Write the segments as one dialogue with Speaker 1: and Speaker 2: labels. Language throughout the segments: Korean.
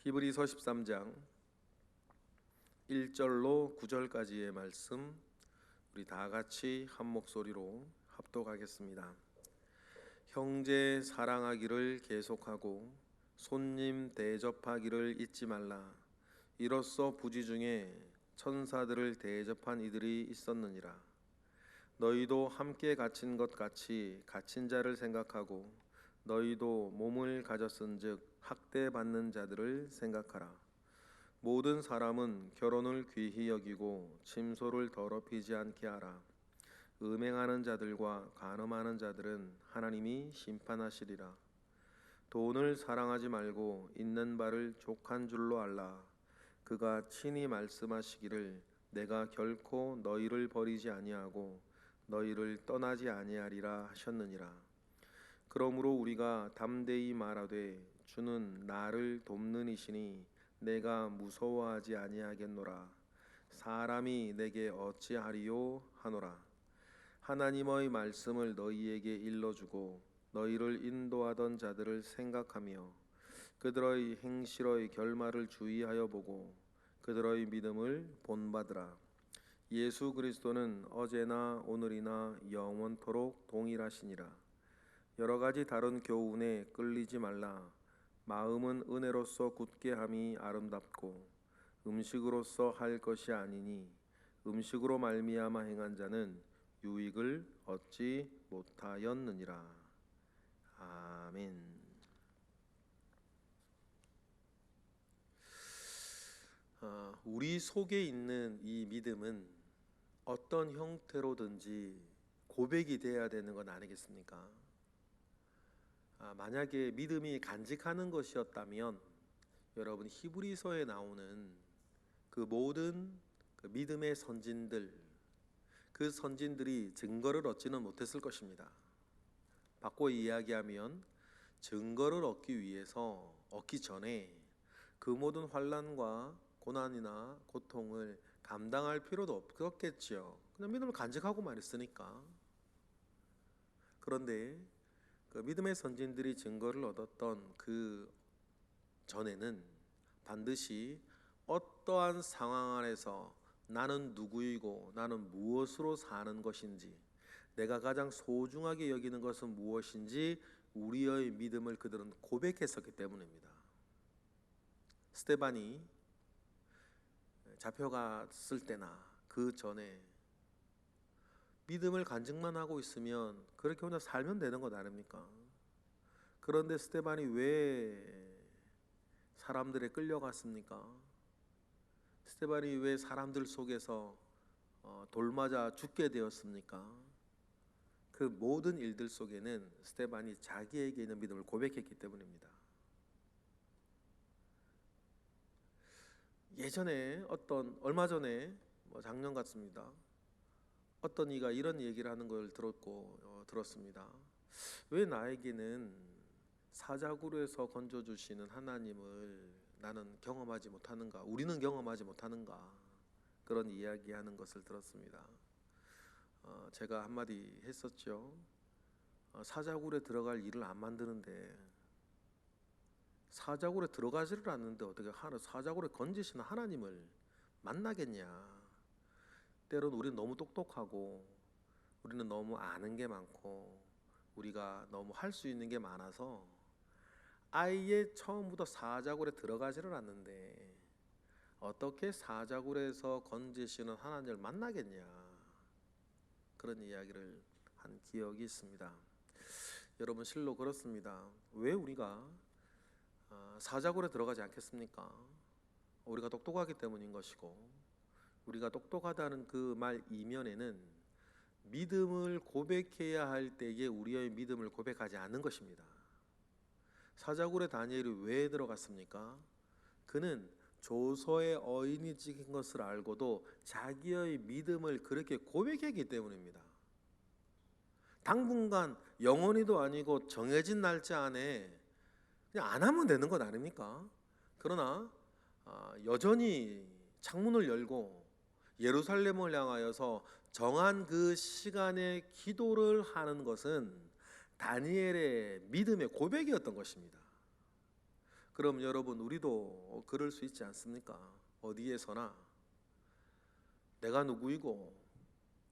Speaker 1: 히브리서 13장 1절로 9절까지의 말씀 우리 다 같이 한 목소리로 합독하겠습니다. 형제 사랑하기를 계속하고 손님 대접하기를 잊지 말라. 이로써 부지 중에 천사들을 대접한 이들이 있었느니라. 너희도 함께 갇힌 것 같이 갇힌 자를 생각하고 너희도 몸을 가졌은즉 학대받는 자들을 생각하라. 모든 사람은 결혼을 귀히 여기고 침소를 더럽히지 않게 하라. 음행하는 자들과 간음하는 자들은 하나님이 심판하시리라. 돈을 사랑하지 말고 있는 바를 족한 줄로 알라. 그가 친히 말씀하시기를 내가 결코 너희를 버리지 아니하고 너희를 떠나지 아니하리라 하셨느니라. 그러므로 우리가 담대히 말하되 주는 나를 돕는 이시니 내가 무서워하지 아니하겠노라. 사람이 내게 어찌하리요 하노라. 하나님의 말씀을 너희에게 일러주고 너희를 인도하던 자들을 생각하며 그들의 행실의 결말을 주의하여 보고 그들의 믿음을 본받으라. 예수 그리스도는 어제나 오늘이나 영원토록 동일하시니라. 여러 가지 다른 교훈에 끌리지 말라. 마음은 은혜로서 굳게 함이 아름답고 음식으로서 할 것이 아니니 음식으로 말미암아 행한 자는 유익을 얻지 못하였느니라. 아멘. 우리 속에 있는 이 믿음은 어떤 형태로든지 고백이 돼야 되는 건 아니겠습니까? 만약에 믿음이 간직하는 것이었다면 여러분 히브리서에 나오는 그 모든 그 믿음의 선진들, 그 선진들이 증거를 얻지는 못했을 것입니다. 바꿔 이야기하면 증거를 얻기 위해서 얻기 전에 그 모든 환난과 고난이나 고통을 감당할 필요도 없었겠지요. 그냥 믿음을 간직하고만 있으니까. 그런데 그 믿음의 선진들이 증거를 얻었던 그 전에는 반드시 어떠한 상황 안에서 나는 누구이고 나는 무엇으로 사는 것인지, 내가 가장 소중하게 여기는 것은 무엇인지 우리의 믿음을 그들은 고백했었기 때문입니다. 스데반이 잡혀갔을 때나 그 전에 믿음을 간직만 하고 있으면 그렇게 혼자 살면 되는 것 아닙니까? 그런데 스데반이 왜 사람들에 끌려갔습니까? 스데반이 왜 사람들 속에서 돌 맞아 죽게 되었습니까? 그 모든 일들 속에는 스데반이 자기에게 있는 믿음을 고백했기 때문입니다. 예전에 얼마 전에 작년 같습니다. 어떤 이가 이런 얘기를 하는 걸 들었습니다. 왜 나에게는 사자굴에서 건져주시는 하나님을 나는 경험하지 못하는가? 우리는 경험하지 못하는가? 그런 이야기하는 것을 들었습니다. 제가 한마디 했었죠. 사자굴에 들어갈 일을 안 만드는데 사자굴에 들어가지를 않는데 어떻게 사자굴에 건지시는 하나님을 만나겠냐? 때로는 우리는 너무 똑똑하고 우리는 너무 아는 게 많고 우리가 너무 할 수 있는 게 많아서 아예 처음부터 사자굴에 들어가지를 않는데 어떻게 사자굴에서 건지시는 하나님을 만나겠냐, 그런 이야기를 한 기억이 있습니다. 여러분 실로 그렇습니다. 왜 우리가 사자굴에 들어가지 않겠습니까? 우리가 똑똑하기 때문인 것이고, 우리가 똑똑하다는 그 말 이면에는 믿음을 고백해야 할 때에 우리의 믿음을 고백하지 않는 것입니다. 사자굴에 다니엘이 왜 들어갔습니까? 그는 조서의 어인이 찍힌 것을 알고도 자기의 믿음을 그렇게 고백했기 때문입니다. 당분간 영원히도 아니고 정해진 날짜 안에 그냥 안 하면 되는 것 아닙니까? 그러나 여전히 창문을 열고 예루살렘을 향하여서 정한 그 시간에 기도를 하는 것은 다니엘의 믿음의 고백이었던 것입니다. 그럼 여러분, 우리도 그럴 수 있지 않습니까? 어디에서나 내가 누구이고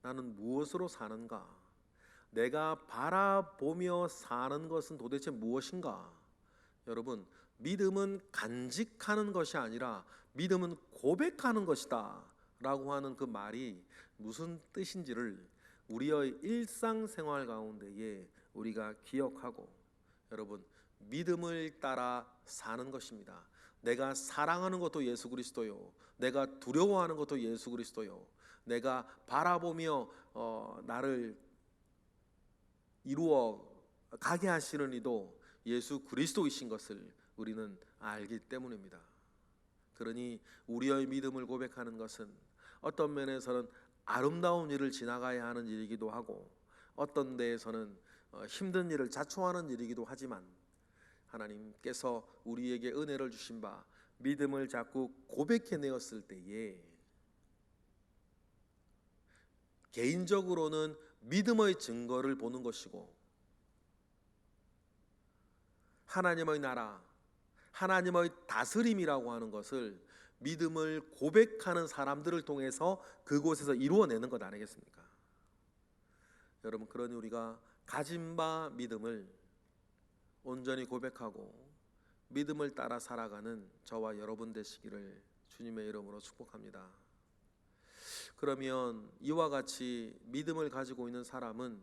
Speaker 1: 나는 무엇으로 사는가, 내가 바라보며 사는 것은 도대체 무엇인가. 여러분, 믿음은 간직하는 것이 아니라 믿음은 고백하는 것이다 라고 하는 그 말이 무슨 뜻인지를 우리의 일상생활 가운데에 우리가 기억하고, 여러분, 믿음을 따라 사는 것입니다. 내가 사랑하는 것도 예수 그리스도요, 내가 두려워하는 것도 예수 그리스도요, 내가 바라보며 나를 이루어 가게 하시는 이도 예수 그리스도이신 것을 우리는 알기 때문입니다. 그러니 우리의 믿음을 고백하는 것은 어떤 면에서는 아름다운 일을 지나가야 하는 일이기도 하고, 어떤 데에서는 힘든 일을 자초하는 일이기도 하지만, 하나님께서 우리에게 은혜를 주신 바 믿음을 자꾸 고백해내었을 때에 개인적으로는 믿음의 증거를 보는 것이고, 하나님의 나라, 하나님의 다스림이라고 하는 것을 믿음을 고백하는 사람들을 통해서 그곳에서 이루어내는 것 아니겠습니까? 여러분, 그러니 우리가 가진 바 믿음을 온전히 고백하고 믿음을 따라 살아가는 저와 여러분 되시기를 주님의 이름으로 축복합니다. 그러면 이와 같이 믿음을 가지고 있는 사람은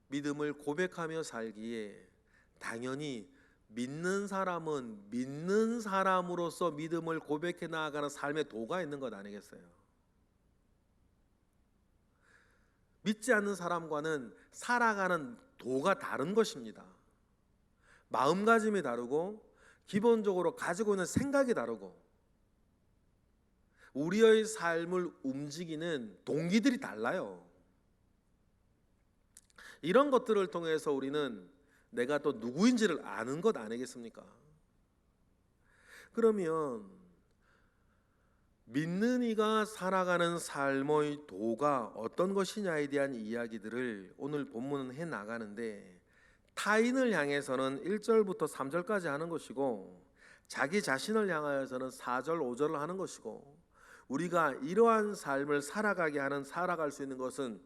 Speaker 1: 믿음을 고백하며 살기에 당연히 믿는 사람은 믿는 사람으로서 믿음을 고백해 나아가는 삶의 도가 있는 것 아니겠어요? 믿지 않는 사람과는 살아가는 도가 다른 것입니다. 마음가짐이 다르고 기본적으로 가지고 있는 생각이 다르고 우리의 삶을 움직이는 동기들이 달라요. 이런 것들을 통해서 우리는 내가 또 누구인지를 아는 것 아니겠습니까? 그러면 믿는 이가 살아가는 삶의 도가 어떤 것이냐에 대한 이야기들을 오늘 본문은 해나가는데, 타인을 향해서는 1절부터 3절까지 하는 것이고, 자기 자신을 향하여서는 4절 5절을 하는 것이고, 우리가 이러한 삶을 살아갈 수 있는 것은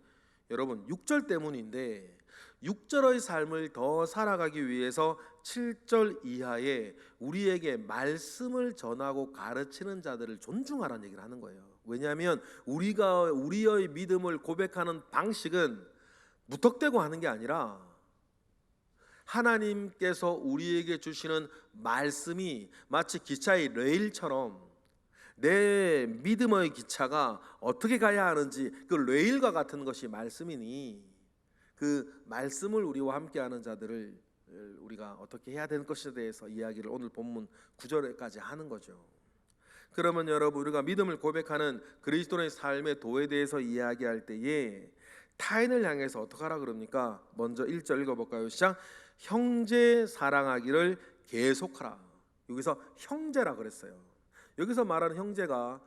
Speaker 1: 여러분 6절 때문인데, 6절의 삶을 더 살아가기 위해서 7절 이하에 우리에게 말씀을 전하고 가르치는 자들을 존중하라는 얘기를 하는 거예요. 왜냐하면 우리가 우리의 믿음을 고백하는 방식은 무턱대고 하는 게 아니라 하나님께서 우리에게 주시는 말씀이 마치 기차의 레일처럼 내 믿음의 기차가 어떻게 가야 하는지 그 레일과 같은 것이 말씀이니, 그 말씀을 우리와 함께하는 자들을 우리가 어떻게 해야 되는 것에 대해서 이야기를 오늘 본문 9절까지 하는 거죠. 그러면 여러분, 우리가 믿음을 고백하는 그리스도의 삶의 도에 대해서 이야기할 때에 타인을 향해서 어떻게 하라 그럽니까? 먼저 1절 읽어볼까요? 시작. 형제 사랑하기를 계속하라. 여기서 형제라 그랬어요. 여기서 말하는 형제가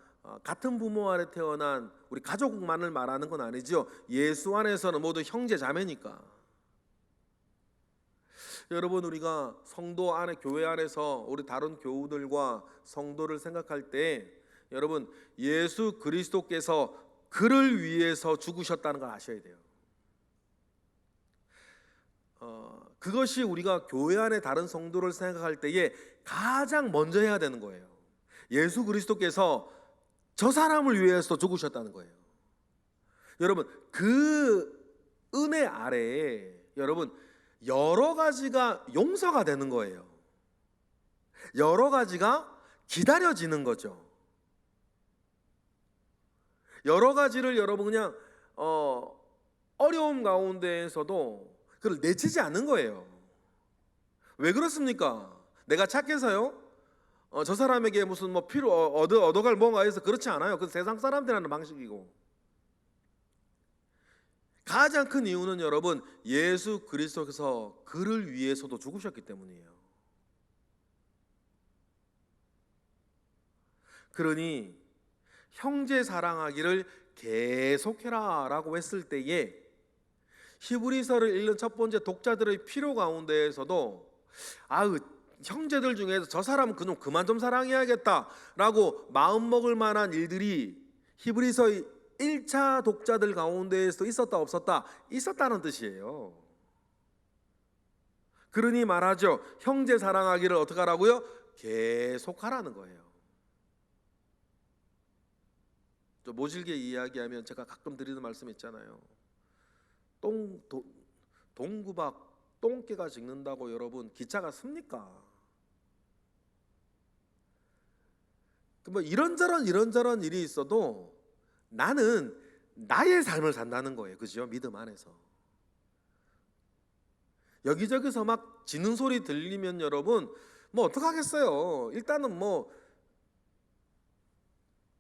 Speaker 1: 같은 부모 아래 태어난 우리 가족만을 말하는 건 아니죠. 예수 안에서는 모두 형제 자매니까. 여러분, 우리가 성도 안에, 교회 안에서 우리 다른 교우들과 성도를 생각할 때, 여러분, 예수 그리스도께서 그를 위해서 죽으셨다는 걸 아셔야 돼요. 그것이 우리가 교회 안에 다른 성도를 생각할 때에 가장 먼저 해야 되는 거예요. 예수 그리스도께서 저 사람을 위해서 죽으셨다는 거예요. 여러분, 그 은혜 아래에 여러분 여러 가지가 용서가 되는 거예요. 여러 가지가 기다려지는 거죠. 여러 가지를 여러분 그냥 어려움 가운데에서도 그걸 내치지 않는 거예요. 왜 그렇습니까? 내가 착해서요? 저 사람에게 무슨 뭐 필요 얻어갈 뭔가 해서 그렇지 않아요. 그 세상 사람들 하는 방식이고, 가장 큰 이유는 여러분 예수 그리스도께서 그를 위해서도 죽으셨기 때문이에요. 그러니 형제 사랑하기를 계속해라 라고 했을 때에 히브리서를 읽는 첫 번째 독자들의 필요 가운데에서도 형제들 중에서 저 사람은 그만 좀 사랑해야겠다라고 마음 먹을 만한 일들이 히브리서 1차 독자들 가운데에서 있었다 없었다? 있었다는 뜻이에요. 그러니 말하죠. 형제 사랑하기를 어떻게 하라고요? 계속하라는 거예요. 좀 모질게 이야기하면 제가 가끔 드리는 말씀 있잖아요. 동구박 똥개가 짖는다고 여러분 기차가 씁니까? 뭐 이런저런 일이 있어도 나는 나의 삶을 산다는 거예요. 그죠? 믿음 안에서. 여기저기서 막 짖는 소리 들리면 여러분 뭐 어떡하겠어요. 일단은 뭐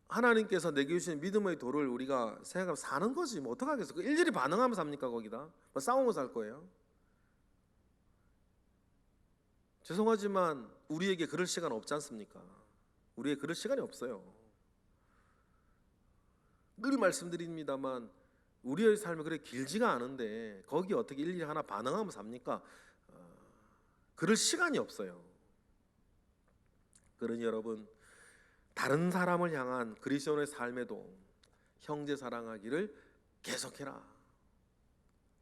Speaker 1: 하나님께서 내게 주신 믿음의 도를 우리가 생각하면 사는 거지. 뭐 어떡하겠어요. 일일이 반응하면 삽니까 거기다? 뭐 싸우면 살 거예요? 죄송하지만 우리에게 그럴 시간 없지 않습니까? 우리에게 그럴 시간이 없어요. 늘 말씀드립니다만 우리의 삶이 그렇게 길지가 않은데 거기 어떻게 일일이 하나 반응하면 삽니까? 그럴 시간이 없어요. 그러니 여러분 다른 사람을 향한 그리스도인의 삶에도 형제 사랑하기를 계속해라.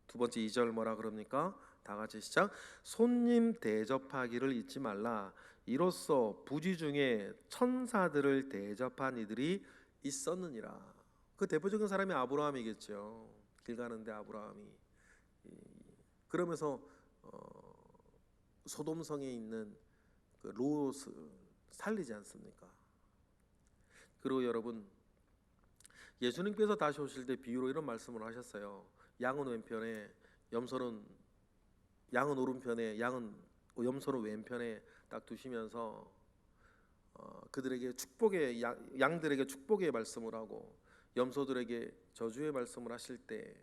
Speaker 1: 두 번째 2절 뭐라 그럽니까? 다 같이 시작. 손님 대접하기를 잊지 말라. 이로써 부지 중에 천사들을 대접한 이들이 있었느니라. 그 대표적인 사람이 아브라함이겠죠. 길 가는데 아브라함이 그러면서 소돔성에 있는 그 롯을 살리지 않습니까? 그리고 여러분 예수님께서 다시 오실 때 비유로 이런 말씀을 하셨어요. 양은 왼편에 양은 오른편에 염소는 왼편에 딱 두시면서 그들에게 양들에게 축복의 말씀을 하고 염소들에게 저주의 말씀을 하실 때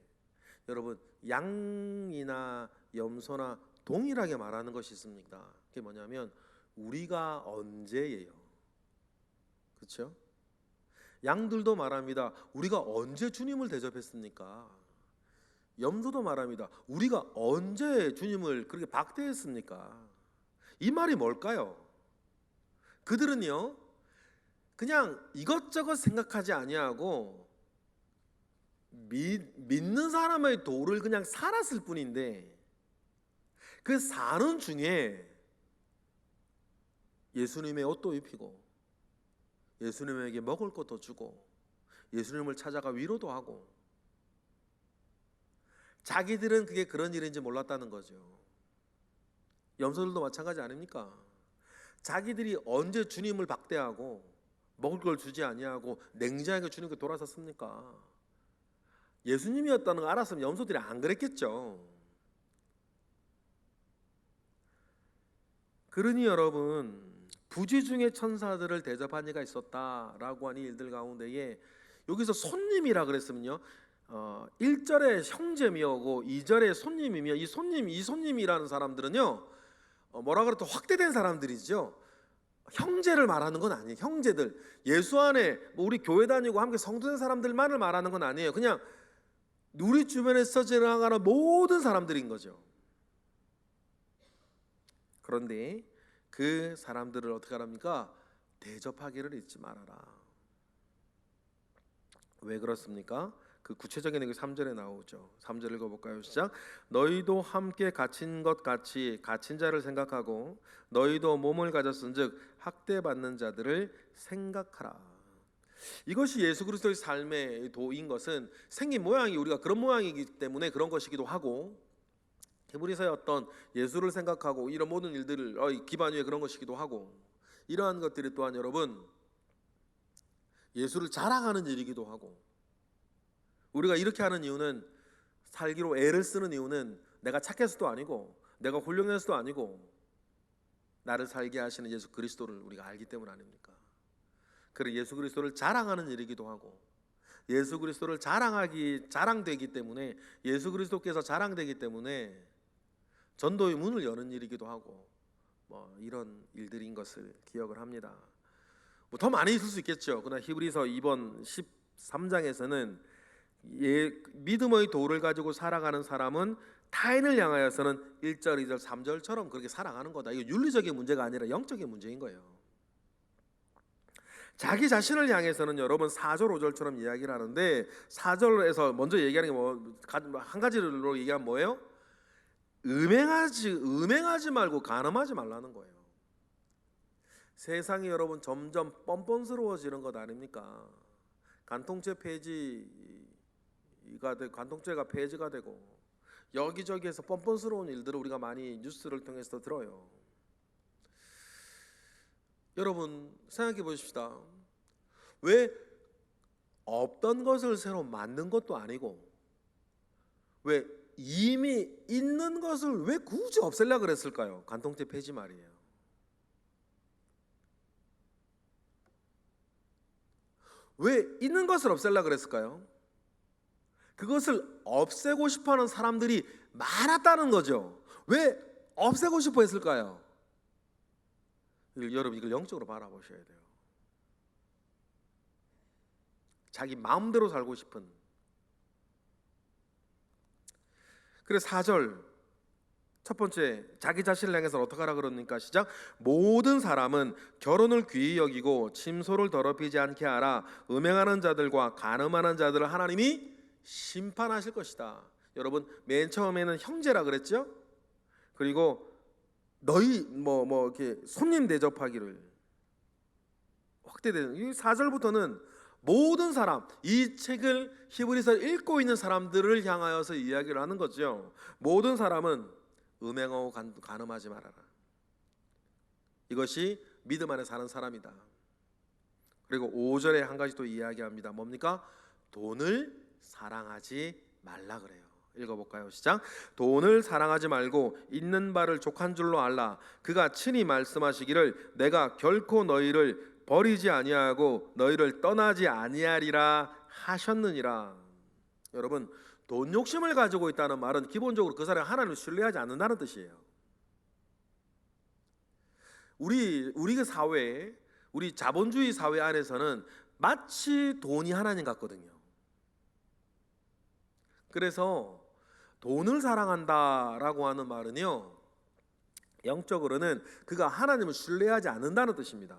Speaker 1: 여러분 양이나 염소나 동일하게 말하는 것이 있습니다. 그게 뭐냐면 우리가 언제예요. 그렇죠? 양들도 말합니다. 우리가 언제 주님을 대접했습니까? 염소도 말합니다. 우리가 언제 주님을 그렇게 박대했습니까? 이 말이 뭘까요? 그들은요 그냥 이것저것 생각하지 아니하고 믿는 사람의 도를 그냥 살았을 뿐인데 그 사는 중에 예수님의 옷도 입히고 예수님에게 먹을 것도 주고 예수님을 찾아가 위로도 하고 자기들은 그게 그런 일인지 몰랐다는 거죠. 염소들도 마찬가지 아닙니까? 자기들이 언제 주님을 박대하고 먹을 걸 주지 아니하고 냉정하게 주님께 돌아섰습니까? 예수님이었다는 걸 알았으면 염소들이 안 그랬겠죠. 그러니 여러분 부지 중에 천사들을 대접한 이가 있었다라고 하는 일들 가운데에 여기서 손님이라 그랬으면요 1절에 형제미어고 2절에 손님이며 이 손님이라는 사람들은요 뭐라 그래도 확대된 사람들이죠. 형제를 말하는 건 아니에요. 형제들 예수 안에 뭐 우리 교회 다니고 함께 성도된 사람들만을 말하는 건 아니에요. 그냥 우리 주변에서 지나가는 모든 사람들인 거죠. 그런데 그 사람들을 어떻게 하랍니까? 대접하기를 잊지 말아라. 왜 그렇습니까? 그 구체적인 얘기 3절에 나오죠. 3절 읽어볼까요? 시작. 너희도 함께 갇힌 것 같이 갇힌 자를 생각하고 너희도 몸을 가졌은즉 학대받는 자들을 생각하라. 이것이 예수 그리스도의 삶의 도인 것은 생긴 모양이 우리가 그런 모양이기 때문에 그런 것이기도 하고 히브리서의 어떤 예수를 생각하고 이런 모든 일들을 기반 위에 그런 것이기도 하고 이러한 것들이 또한 여러분 예수를 자랑하는 일이기도 하고 우리가 이렇게 하는 이유는 살기로 애를 쓰는 이유는 내가 착해서도 아니고 내가 훌륭해서도 아니고 나를 살게 하시는 예수 그리스도를 우리가 알기 때문 아닙니까? 그래 예수 그리스도를 자랑하는 일이기도 하고 예수 그리스도를 자랑되기 때문에 예수 그리스도께서 자랑되기 때문에 전도의 문을 여는 일이기도 하고 뭐 이런 일들인 것을 기억을 합니다. 뭐 더 많이 있을 수 있겠죠. 그러나 히브리서 2번 13장에서는 믿음의 도를 가지고 살아가는 사람은 타인을 향하여서는 1절, 2절, 3절처럼 그렇게 살아가는 거다. 이거 윤리적인 문제가 아니라 영적인 문제인 거예요. 자기 자신을 향해서는 여러분 4절, 5절처럼 이야기를 하는데 4절에서 먼저 얘기하는 게 한 가지로 얘기하면 뭐예요? 음행하지 말고 간음하지 말라는 거예요. 세상이 여러분 점점 뻔뻔스러워지는 것 아닙니까? 간통죄가 폐지가 되고 여기저기에서 뻔뻔스러운 일들을 우리가 많이 뉴스를 통해서 들어요. 여러분 생각해 보십시다. 왜 없던 것을 새로 만든 것도 아니고 왜 이미 있는 것을 왜 굳이 없애려고 그랬을까요? 간통죄 폐지 말이에요. 왜 있는 것을 없애려고 그랬을까요? 그것을 없애고 싶어하는 사람들이 많았다는 거죠. 왜 없애고 싶어 했을까요? 여러분 이걸 영적으로 바라보셔야 돼요. 자기 마음대로 살고 싶은. 그래서 4절 첫 번째 자기 자신을 향해서 어떻게 하라 그럽니까? 시작. 모든 사람은 결혼을 귀히 여기고 침소를 더럽히지 않게 하라. 음행하는 자들과 간음하는 자들을 하나님이 심판하실 것이다. 여러분 맨 처음에는 형제라 그랬죠? 그리고 너희 이렇게 손님 대접하기를 확대되는 이 4절부터는 모든 사람, 이 책을 히브리서를 읽고 있는 사람들을 향하여서 이야기를 하는 거죠. 모든 사람은 음행하고 간음하지 말아라. 이것이 믿음 안에 사는 사람이다. 그리고 5절에 한 가지 또 이야기합니다. 뭡니까? 돈을 사랑하지 말라 그래요. 읽어볼까요? 시작. 돈을 사랑하지 말고 있는 바를 족한 줄로 알라. 그가 친히 말씀하시기를 내가 결코 너희를 버리지 아니하고 너희를 떠나지 아니하리라 하셨느니라. 여러분 돈 욕심을 가지고 있다는 말은 기본적으로 그 사람이 하나님을 신뢰하지 않는다는 뜻이에요. 우리 그 사회, 우리 자본주의 사회 안에서는 마치 돈이 하나님 같거든요. 그래서 돈을 사랑한다라고 하는 말은요, 영적으로는 그가 하나님을 신뢰하지 않는다는 뜻입니다.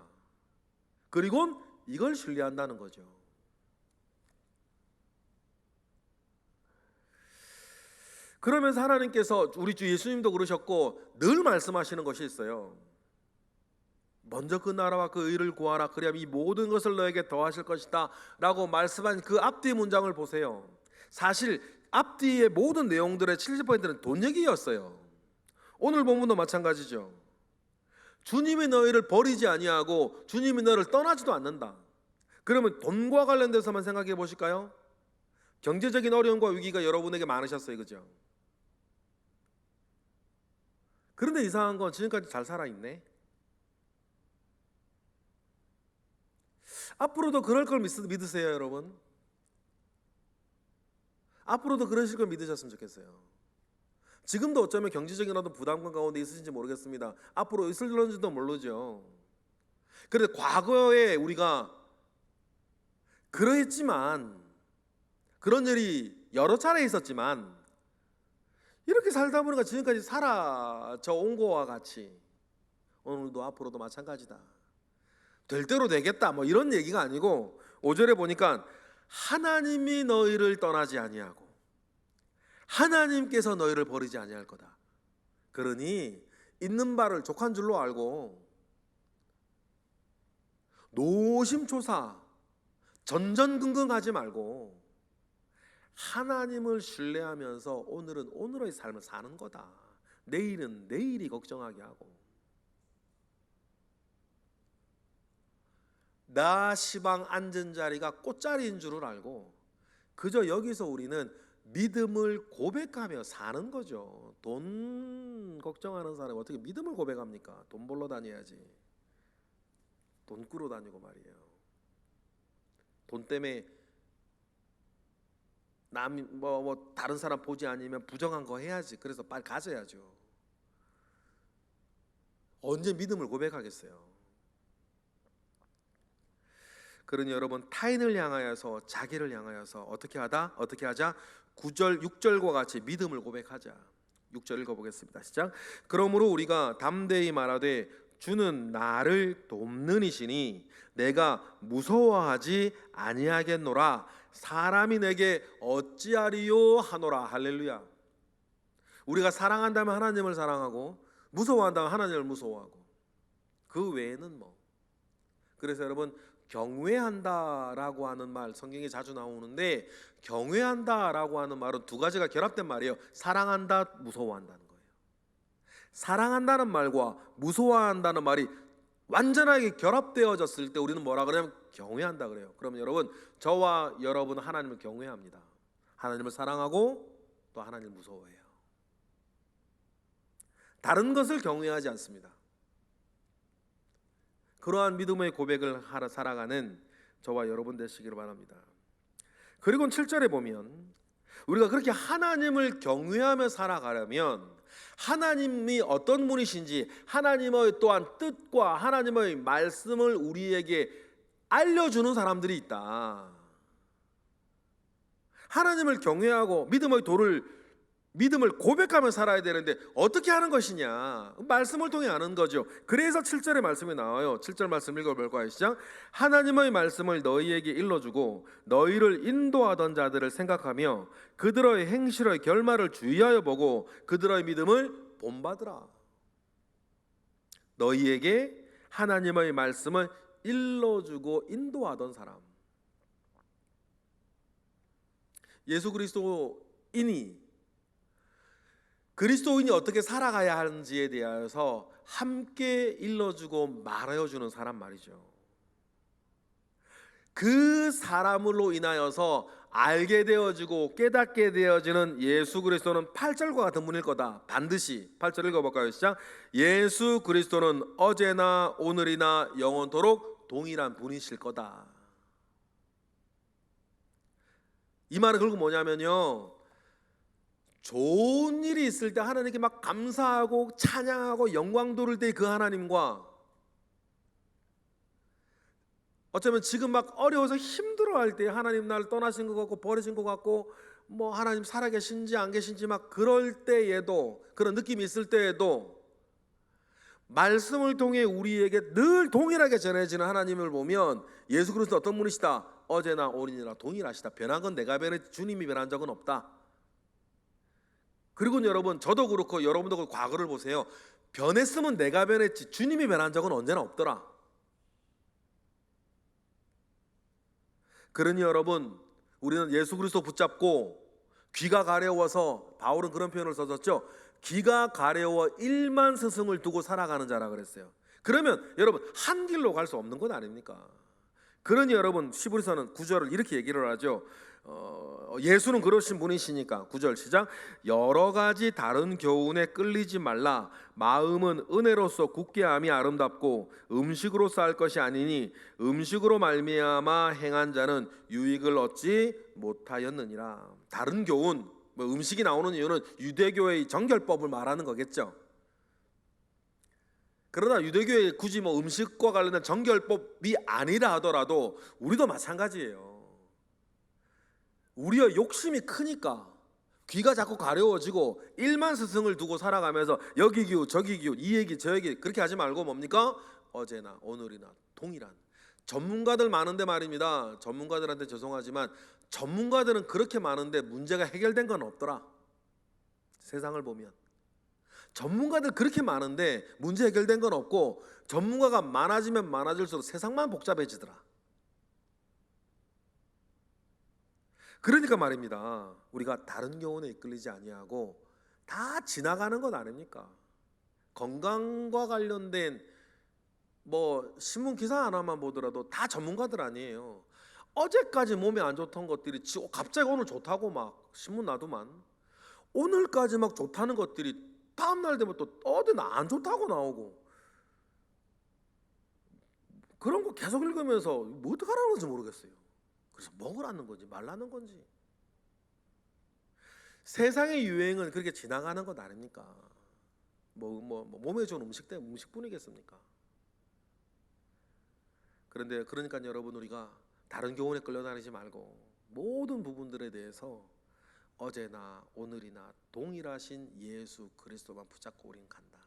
Speaker 1: 그리고 이걸 신뢰한다는 거죠. 그러면서 하나님께서 우리 주 예수님도 그러셨고 늘 말씀하시는 것이 있어요. 먼저 그 나라와 그 의를 구하라. 그리하면 이 모든 것을 너에게 더하실 것이다 라고 말씀한 그 앞뒤 문장을 보세요. 사실 앞뒤의 모든 내용들의 70%는 돈 얘기였어요. 오늘 본문도 마찬가지죠. 주님이 너희를 버리지 아니하고 주님이 너를 떠나지도 않는다. 그러면 돈과 관련돼서만 생각해 보실까요? 경제적인 어려움과 위기가 여러분에게 많으셨어요, 그죠? 그런데 이상한 건 지금까지 잘 살아있네. 앞으로도 그럴 걸 믿으세요, 여러분. 앞으로도 그러실 걸 믿으셨으면 좋겠어요. 지금도 어쩌면 경제적인 어떤 부담감 가운데 있으신지 모르겠습니다. 앞으로 있을런지도 모르죠. 그런데 과거에 우리가 그러했지만, 그런 일이 여러 차례 있었지만 이렇게 살다 보니까 지금까지 살아져 온 거와 같이 오늘도 앞으로도 마찬가지다. 될 대로 되겠다 뭐 이런 얘기가 아니고 5절에 보니까 하나님이 너희를 떠나지 아니하고 하나님께서 너희를 버리지 아니할 거다. 그러니 있는 바를 족한 줄로 알고 노심초사 전전긍긍하지 말고 하나님을 신뢰하면서 오늘은 오늘의 삶을 사는 거다. 내일은 내일이 걱정하게 하고 나 시방 앉은 자리가 꽃자리인 줄을 알고 그저 여기서 우리는 믿음을 고백하며 사는 거죠. 돈 걱정하는 사람이 어떻게 믿음을 고백합니까? 돈 벌러 다녀야지. 돈 꾸러 다니고 말이에요. 돈 때문에 남 다른 사람 보지 않으면 부정한 거 해야지. 그래서 빨리 가져야죠. 언제 믿음을 고백하겠어요? 그러니 여러분 타인을 향하여서 자기를 향하여서 어떻게 하자? 9절 6절과 같이 믿음을 고백하자. 6절 읽어보겠습니다. 시작. 그러므로 우리가 담대히 말하되 주는 나를 돕는 이시니 내가 무서워하지 아니하겠노라. 사람이 내게 어찌하리요 하노라. 할렐루야. 우리가 사랑한다면 하나님을 사랑하고 무서워한다면 하나님을 무서워하고 그 외에는 뭐. 그래서 여러분, 경외한다라고 하는 말 성경에 자주 나오는데, 경외한다라고 하는 말은 두 가지가 결합된 말이에요. 사랑한다, 무서워한다는 거예요. 사랑한다는 말과 무서워한다는 말이 완전하게 결합되어졌을 때 우리는 뭐라 그러냐면 경외한다 그래요. 그러면 여러분, 저와 여러분은 하나님을 경외합니다. 하나님을 사랑하고 또 하나님을 무서워해요. 다른 것을 경외하지 않습니다. 그러한 믿음의 고백을 하러 살아가는 저와 여러분 되시기를 바랍니다. 그리고 7절에 보면 우리가 그렇게 하나님을 경외하며 살아가려면 하나님이 어떤 분이신지, 하나님의 또한 뜻과 하나님의 말씀을 우리에게 알려주는 사람들이 있다. 하나님을 경외하고 믿음을 고백하며 살아야 되는데 어떻게 하는 것이냐? 말씀을 통해 아는 거죠. 그래서 7절의 말씀이 나와요. 7절 말씀 읽어볼까요? 시작. 하나님의 말씀을 너희에게 일러주고 너희를 인도하던 자들을 생각하며 그들의 행실의 결말을 주의하여 보고 그들의 믿음을 본받으라. 너희에게 하나님의 말씀을 일러주고 인도하던 사람, 예수 그리스도인이 어떻게 살아가야 하는지에 대해서 함께 일러주고 말해주는 사람 말이죠. 그 사람으로 인하여서 알게 되어지고 깨닫게 되어지는 예수 그리스도는 8절과 같은 분일 거다. 반드시. 8절 읽어볼까요? 시작. 예수 그리스도는 어제나 오늘이나 영원토록 동일한 분이실 거다. 이 말은 결국 뭐냐면요, 좋은 일이 있을 때 하나님께 막 감사하고 찬양하고 영광 돌릴 때 그 하나님과, 어쩌면 지금 막 어려워서 힘들어할 때 하나님 나를 떠나신 것 같고 버리신 것 같고 뭐 하나님 살아계신지 안 계신지 막 그럴 때에도, 그런 느낌이 있을 때에도 말씀을 통해 우리에게 늘 동일하게 전해지는 하나님을 보면 예수 그리스도 어떤 분이시다? 어제나 오늘이나 동일하시다. 변한 건 내가 변했지 주님이 변한 적은 없다. 그리고 여러분, 저도 그렇고 여러분도 그렇고 과거를 보세요. 변했으면 내가 변했지 주님이 변한 적은 언제나 없더라. 그러니 여러분, 우리는 예수 그리스도 붙잡고 귀가 가려워서, 바울은 그런 표현을 써줬죠. 귀가 가려워 일만 스승을 두고 살아가는 자라 그랬어요. 그러면 여러분, 한 길로 갈 수 없는 것 아닙니까? 그러니 여러분, 시브리서는 9절을 이렇게 얘기를 하죠. 예수는 그러신 분이시니까 9절 시작. 여러 가지 다른 교훈에 끌리지 말라. 마음은 은혜로서 굳게 함이 아름답고 음식으로 쌓을 것이 아니니 음식으로 말미암아 행한 자는 유익을 얻지 못하였느니라. 다른 교훈, 음식이 나오는 이유는 유대교의 정결법을 말하는 거겠죠. 그러나 유대교의 굳이 음식과 관련된 정결법이 아니라 하더라도 우리도 마찬가지예요. 우리의 욕심이 크니까 귀가 자꾸 가려워지고 일만 스승을 두고 살아가면서 여기 기웃 저기 기웃 이 얘기 저 얘기 그렇게 하지 말고 뭡니까? 어제나 오늘이나 동일한. 전문가들 많은데 말입니다. 전문가들한테 죄송하지만 전문가들은 그렇게 많은데 문제가 해결된 건 없더라. 세상을 보면 전문가들 그렇게 많은데 문제 해결된 건 없고, 전문가가 많아지면 많아질수록 세상만 복잡해지더라. 그러니까 말입니다, 우리가 다른 교훈에 이끌리지 아니하고 다 지나가는 것 아닙니까? 건강과 관련된 신문 기사 하나만 보더라도 다 전문가들 아니에요. 어제까지 몸에 안 좋던 것들이 갑자기 오늘 좋다고 막 신문 놔두만, 오늘까지 막 좋다는 것들이 다음날 되면 또 어디 안 좋다고 나오고, 그런 거 계속 읽으면서 뭐 어떡하라는 건지 모르겠어요. 그래서 먹으라는 건지 말라는 건지. 세상의 유행은 그렇게 지나가는 것 아닙니까? 몸에 좋은 음식 때문에 음식뿐이겠습니까? 그러니까 여러분, 우리가 다른 교훈에 끌려다니지 말고 모든 부분들에 대해서 어제나 오늘이나 동일하신 예수 그리스도만 붙잡고 우린 간다.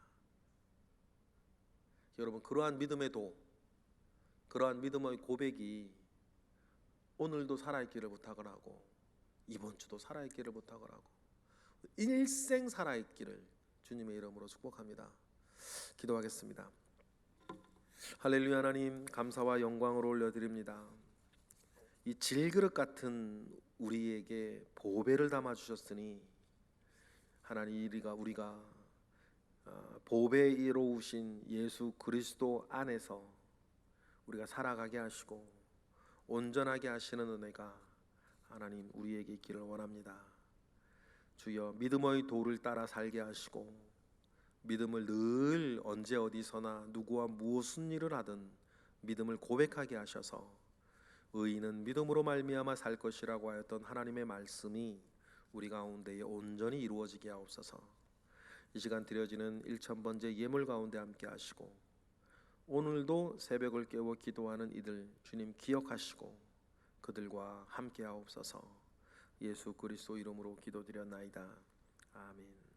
Speaker 1: 여러분, 그러한 믿음의 도, 그러한 믿음의 고백이 오늘도 살아있기를 부탁을 하고 이번 주도 살아있기를 부탁을 하고 일생 살아있기를 주님의 이름으로 축복합니다. 기도하겠습니다. 할렐루야. 하나님, 감사와 영광을 올려드립니다. 이 질그릇 같은 우리에게 보배를 담아 주셨으니 하나님, 우리가 보배 이로우신 예수 그리스도 안에서 우리가 살아가게 하시고 온전하게 하시는 은혜가 하나님 우리에게 있기를 원합니다. 주여, 믿음의 도를 따라 살게 하시고 믿음을 늘 언제 어디서나 누구와 무슨 일을 하든 믿음을 고백하게 하셔서 의인은 믿음으로 말미암아 살 것이라고 하였던 하나님의 말씀이 우리 가운데에 온전히 이루어지게 하옵소서. 이 시간 드려지는 1000번째 예물 가운데 함께 하시고 오늘도 새벽을 깨워 기도하는 이들 주님 기억하시고 그들과 함께 하옵소서. 예수 그리스도 이름으로 기도드렸나이다. 아멘.